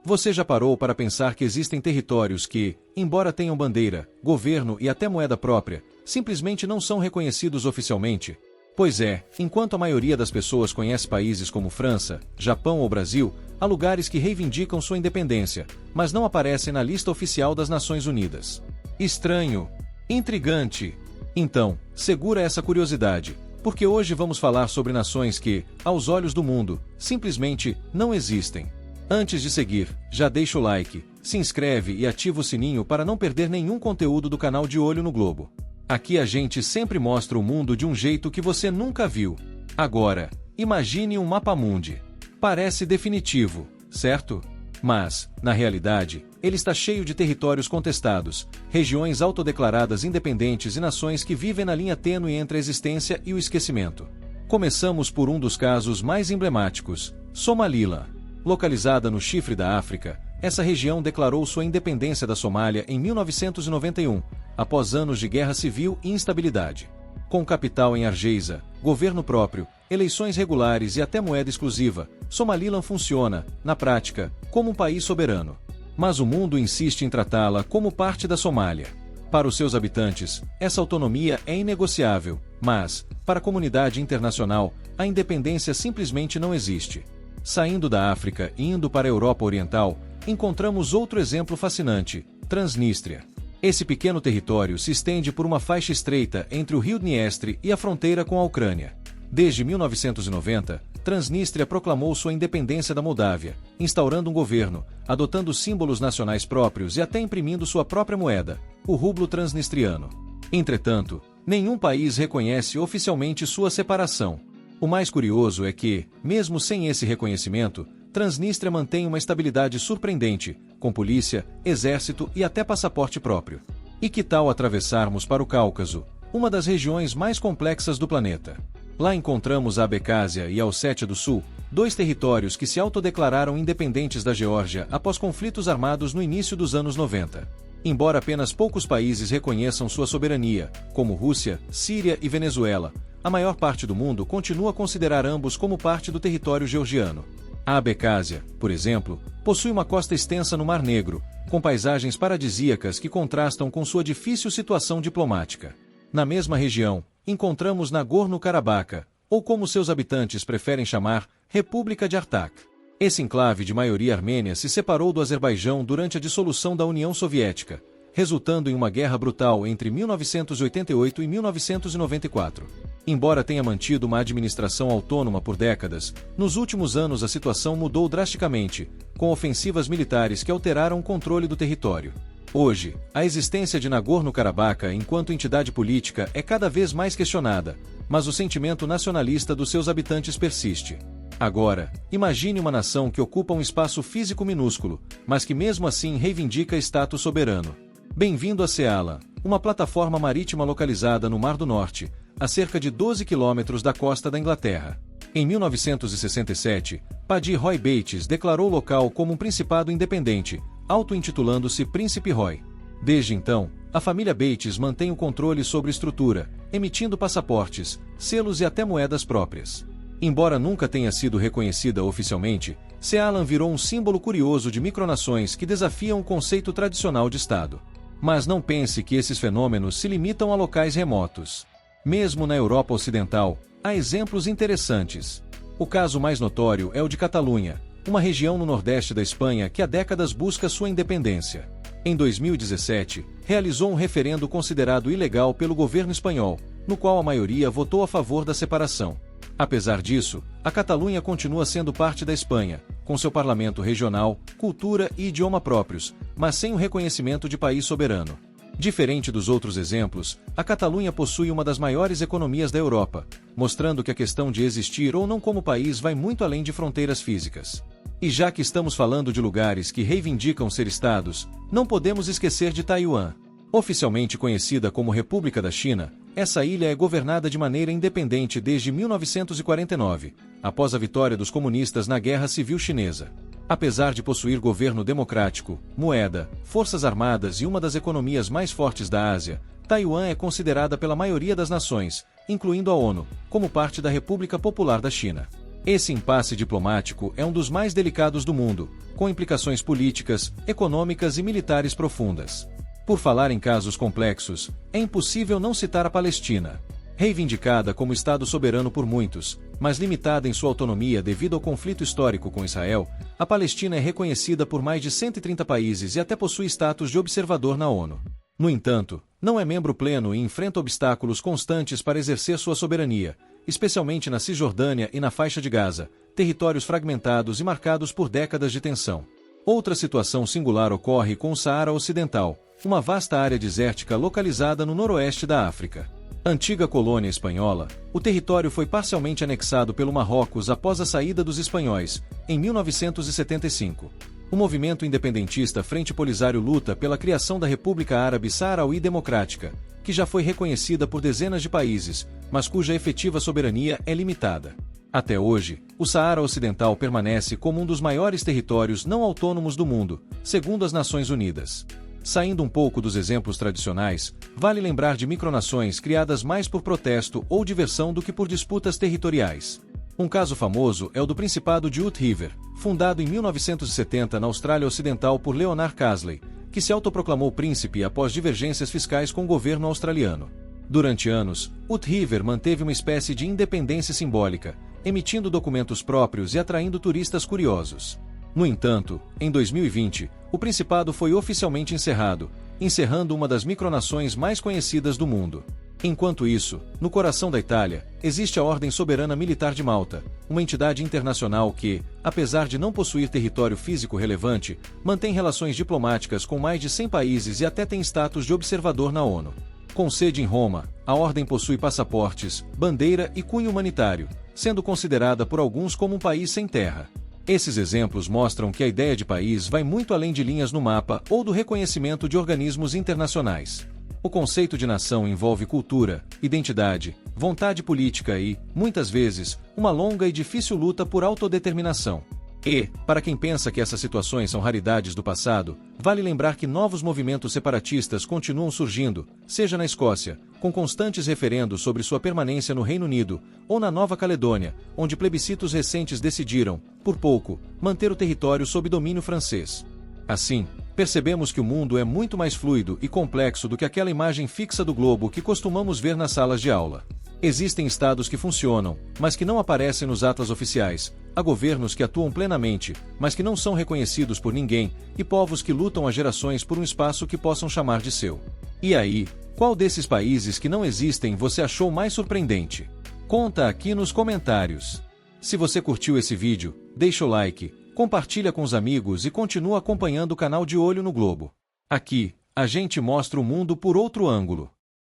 Você já parou para pensar que existem territórios que, embora tenham bandeira, governo e até moeda própria, simplesmente não são reconhecidos oficialmente? Pois é, enquanto a maioria das pessoas conhece países como França, Japão ou Brasil, há lugares que reivindicam sua independência, mas não aparecem na lista oficial das Nações Unidas. Estranho. Intrigante. Então, segura essa curiosidade, porque hoje vamos falar sobre nações que, aos olhos do mundo, simplesmente não existem. Antes de seguir, já deixa o like, se inscreve e ativa o sininho para não perder nenhum conteúdo do canal De Olho no Globo. Aqui a gente sempre mostra o mundo de um jeito que você nunca viu. Agora, imagine um mapa-mundi. Parece definitivo, certo? Mas, na realidade, ele está cheio de territórios contestados, regiões autodeclaradas independentes e nações que vivem na linha tênue entre a existência e o esquecimento. Começamos por um dos casos mais emblemáticos, Somaliland. Localizada no chifre da África, essa região declarou sua independência da Somália em 1991, após anos de guerra civil e instabilidade. Com capital em Hargeisa, governo próprio, eleições regulares e até moeda exclusiva, Somaliland funciona, na prática, como um país soberano. Mas o mundo insiste em tratá-la como parte da Somália. Para os seus habitantes, essa autonomia é inegociável, mas, para a comunidade internacional, a independência simplesmente não existe. Saindo da África e indo para a Europa Oriental, encontramos outro exemplo fascinante, Transnistria. Esse pequeno território se estende por uma faixa estreita entre o rio Dniestre e a fronteira com a Ucrânia. Desde 1990, Transnistria proclamou sua independência da Moldávia, instaurando um governo, adotando símbolos nacionais próprios e até imprimindo sua própria moeda, o rublo transnistriano. Entretanto, nenhum país reconhece oficialmente sua separação. O mais curioso é que, mesmo sem esse reconhecimento, Transnistria mantém uma estabilidade surpreendente, com polícia, exército e até passaporte próprio. E que tal atravessarmos para o Cáucaso, uma das regiões mais complexas do planeta? Lá encontramos a Abecásia e a Ossétia do Sul, dois territórios que se autodeclararam independentes da Geórgia após conflitos armados no início dos anos 90. Embora apenas poucos países reconheçam sua soberania, como Rússia, Síria e Venezuela, a maior parte do mundo continua a considerar ambos como parte do território georgiano. A Abecásia, por exemplo, possui uma costa extensa no Mar Negro, com paisagens paradisíacas que contrastam com sua difícil situação diplomática. Na mesma região, encontramos Nagorno-Karabakh, ou como seus habitantes preferem chamar, República de Artsakh. Esse enclave de maioria armênia se separou do Azerbaijão durante a dissolução da União Soviética, resultando em uma guerra brutal entre 1988 e 1994. Embora tenha mantido uma administração autônoma por décadas, nos últimos anos a situação mudou drasticamente, com ofensivas militares que alteraram o controle do território. Hoje, a existência de Nagorno-Karabakh enquanto entidade política é cada vez mais questionada, mas o sentimento nacionalista dos seus habitantes persiste. Agora, imagine uma nação que ocupa um espaço físico minúsculo, mas que mesmo assim reivindica status soberano. Bem-vindo a Sealand, uma plataforma marítima localizada no Mar do Norte, a cerca de 12 quilômetros da costa da Inglaterra. Em 1967, Paddy Roy Bates declarou o local como um principado independente, auto-intitulando-se Príncipe Roy. Desde então, a família Bates mantém o controle sobre a estrutura, emitindo passaportes, selos e até moedas próprias. Embora nunca tenha sido reconhecida oficialmente, Sealand virou um símbolo curioso de micronações que desafiam o conceito tradicional de Estado. Mas não pense que esses fenômenos se limitam a locais remotos. Mesmo na Europa Ocidental, há exemplos interessantes. O caso mais notório é o de Catalunha, uma região no nordeste da Espanha que há décadas busca sua independência. Em 2017, realizou um referendo considerado ilegal pelo governo espanhol, no qual a maioria votou a favor da separação. Apesar disso, a Catalunha continua sendo parte da Espanha, com seu parlamento regional, cultura e idioma próprios, mas sem o reconhecimento de país soberano. Diferente dos outros exemplos, a Catalunha possui uma das maiores economias da Europa, mostrando que a questão de existir ou não como país vai muito além de fronteiras físicas. E já que estamos falando de lugares que reivindicam ser estados, não podemos esquecer de Taiwan. Oficialmente conhecida como República da China, essa ilha é governada de maneira independente desde 1949, após a vitória dos comunistas na Guerra Civil Chinesa. Apesar de possuir governo democrático, moeda, forças armadas e uma das economias mais fortes da Ásia, Taiwan é considerada pela maioria das nações, incluindo a ONU, como parte da República Popular da China. Esse impasse diplomático é um dos mais delicados do mundo, com implicações políticas, econômicas e militares profundas. Por falar em casos complexos, é impossível não citar a Palestina. Reivindicada como Estado soberano por muitos, mas limitada em sua autonomia devido ao conflito histórico com Israel, a Palestina é reconhecida por mais de 130 países e até possui status de observador na ONU. No entanto, não é membro pleno e enfrenta obstáculos constantes para exercer sua soberania, especialmente na Cisjordânia e na Faixa de Gaza, territórios fragmentados e marcados por décadas de tensão. Outra situação singular ocorre com o Saara Ocidental, uma vasta área desértica localizada no noroeste da África. Antiga colônia espanhola, o território foi parcialmente anexado pelo Marrocos após a saída dos espanhóis, em 1975. O movimento independentista Frente Polisário luta pela criação da República Árabe Saaraui Democrática, que já foi reconhecida por dezenas de países, mas cuja efetiva soberania é limitada. Até hoje, o Saara Ocidental permanece como um dos maiores territórios não autônomos do mundo, segundo as Nações Unidas. Saindo um pouco dos exemplos tradicionais, vale lembrar de micronações criadas mais por protesto ou diversão do que por disputas territoriais. Um caso famoso é o do Principado de Hood River, fundado em 1970 na Austrália Ocidental por Leonard Casley, que se autoproclamou príncipe após divergências fiscais com o governo australiano. Durante anos, Hood River manteve uma espécie de independência simbólica, emitindo documentos próprios e atraindo turistas curiosos. No entanto, em 2020, o Principado foi oficialmente encerrando uma das micronações mais conhecidas do mundo. Enquanto isso, no coração da Itália, existe a Ordem Soberana Militar de Malta, uma entidade internacional que, apesar de não possuir território físico relevante, mantém relações diplomáticas com mais de 100 países e até tem status de observador na ONU. Com sede em Roma, a Ordem possui passaportes, bandeira e cunho humanitário, sendo considerada por alguns como um país sem terra. Esses exemplos mostram que a ideia de país vai muito além de linhas no mapa ou do reconhecimento de organismos internacionais. O conceito de nação envolve cultura, identidade, vontade política e, muitas vezes, uma longa e difícil luta por autodeterminação. E, para quem pensa que essas situações são raridades do passado, vale lembrar que novos movimentos separatistas continuam surgindo, seja na Escócia, com constantes referendos sobre sua permanência no Reino Unido, ou na Nova Caledônia, onde plebiscitos recentes decidiram, por pouco, manter o território sob domínio francês. Assim, percebemos que o mundo é muito mais fluido e complexo do que aquela imagem fixa do globo que costumamos ver nas salas de aula. Existem estados que funcionam, mas que não aparecem nos atlas oficiais, há governos que atuam plenamente, mas que não são reconhecidos por ninguém, e povos que lutam há gerações por um espaço que possam chamar de seu. E aí, qual desses países que não existem você achou mais surpreendente? Conta aqui nos comentários. Se você curtiu esse vídeo, deixa o like, compartilha com os amigos e continua acompanhando o canal de Olho no Globo. Aqui, a gente mostra o mundo por outro ângulo.